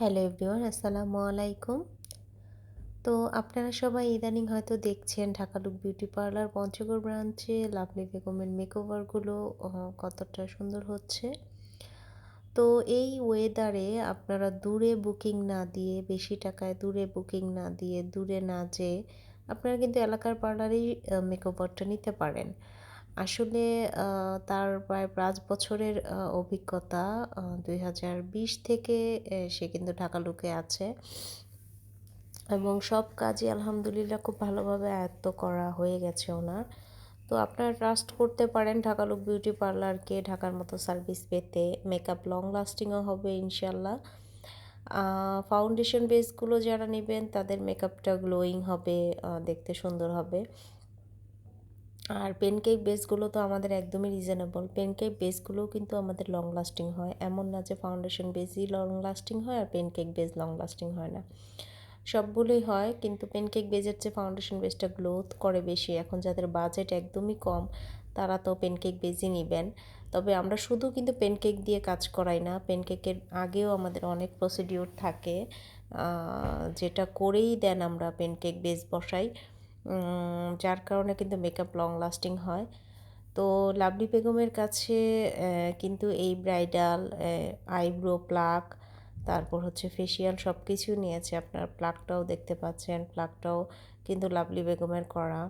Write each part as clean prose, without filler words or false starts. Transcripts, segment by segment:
Hello everyone, আসসালামু আলাইকুম। তো আপনারা সবাই ইদানিং হয়তো দেখছেন Dhaka look beauty parlour Panchagarh ব্রাঞ্চে লাভলি বেগমের মেকওভারগুলো কতটা সুন্দর হচ্ছে। তো এই ওয়েদারে আপনারা দূরে বুকিং না দিয়ে, বেশি টাকায় দূরে বুকিং না দিয়ে, দূরে না যেয়ে আপনারা কিন্তু এলাকার পার্লারেই মেকওভারটা নিতে পারেন। আসলে তার প্রায় ৫ বছরের অভিজ্ঞতা। ২০২০ থেকে সে কিন্তু ঢাকা লুকে আছে এবং সব কাজই আলহামদুলিল্লাহ খুব ভালোভাবে আয়ত্ত করা হয়ে গেছে ওনার। তো আপনারা ট্রাস্ট করতে পারেন ঢাকা লুক বিউটি পার্লারকে, ঢাকার মতো সার্ভিস পেতে। মেকআপ লং লাস্টিংও হবে ইনশাল্লাহ। ফাউন্ডেশন বেসগুলো যারা নেবেন তাদের মেকআপটা গ্লোয়িং হবে, দেখতে সুন্দর হবে। আর পেনকেক বেসগুলো তো আমাদের একদমই রিজনেবল। পেনকেক বেসগুলোও কিন্তু আমাদের লং লাস্টিং হয়, এমন না যে ফাউন্ডেশন বেসই লং লাস্টিং হয় আর পেনকেক বেস লং লাস্টিং হয় না। সবগুলোই হয়, কিন্তু পেনকেক বেজের চেয়ে ফাউন্ডেশন বেসটা গ্লোথ করে বেশি। এখন যাদের বাজেট একদমই কম তারা তো পেনকেক বেজই নেবেন। তবে আমরা শুধু কিন্তু পেনকেক দিয়ে কাজ করাই না, পেনকেকের আগেও আমাদের অনেক প্রসিডিওর থাকে, যেটা করেই দেন আমরা পেনকেক বেস বসাই, যার কারণে কিন্তু মেকআপ লং লাস্টিং হয়। তো লাভলি বেগমের কাছে কিন্তু এই ব্রাইডাল, আইব্রো প্লাক, তারপর হচ্ছে ফেসিয়াল সব কিছু নিয়েছে। আপনার প্লাকটাও দেখতে পাচ্ছেন, প্লাকটাও কিন্তু লাভলি বেগমের করা।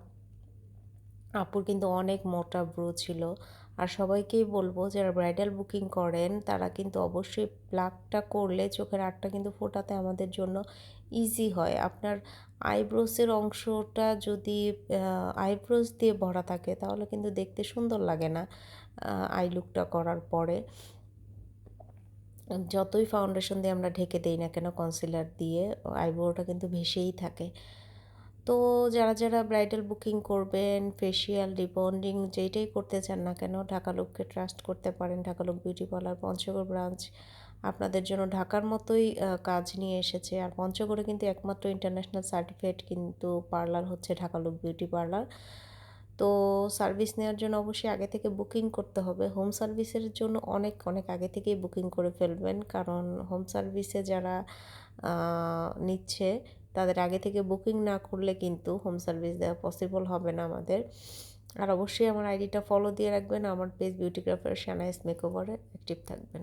আপুর কিন্তু অনেক মোটা ব্রু ছিল। আর সবাইকেই বলবো যারা ব্রাইডাল বুকিং করেন তারা কিন্তু অবশ্যই প্লাকটা করলে চোখের আটটা কিন্তু ফোটাতে আমাদের জন্য ইজি হয়। আপনার আইব্রোসের অংশটা যদি আইব্রোস দিয়ে ভরা থাকে তাহলে কিন্তু দেখতে সুন্দর লাগে না আই লুকটা করার পরে। যতই ফাউন্ডেশন দিয়ে আমরা ঢেকে দেই না কেন, কনসিলার দিয়ে, আইব্রোটা কিন্তু ভেসেই থাকে। তো যারা যারা ব্রাইডাল বুকিং করবেন, ফেসিয়াল, রিবন্ডিং যেইটাই করতে চান না কেন, ঢাকা লুককে ট্রাস্ট করতে পারেন। Dhaka look beauty parlour Panchagarh branch আপনাদের জন্য ঢাকার মতোই কাজ নিয়ে এসেছে। আর পঞ্চগড়ে কিন্তু একমাত্র ইন্টারন্যাশনাল সার্টিফিকেট কিন্তু পার্লার হচ্ছে ঢাকা লুক বিউটি পার্লার। তো সার্ভিস নেওয়ার জন্য অবশ্যই আগে থেকে বুকিং করতে হবে। হোম সার্ভিসের জন্য অনেক অনেক আগে থেকেই বুকিং করে ফেলবেন, কারণ হোম সার্ভিসে যারা নিচ্ছে তাদের আগে থেকে বুকিং না করলে কিন্তু হোম সার্ভিস দেওয়া পসিবল হবে না আমাদের। আর অবশ্যই আমার আইডিটা ফলো দিয়ে রাখবেন, আমার পেজ বিউটিগ্রাফার শানাইস মেকওভারে অ্যাক্টিভ থাকবেন।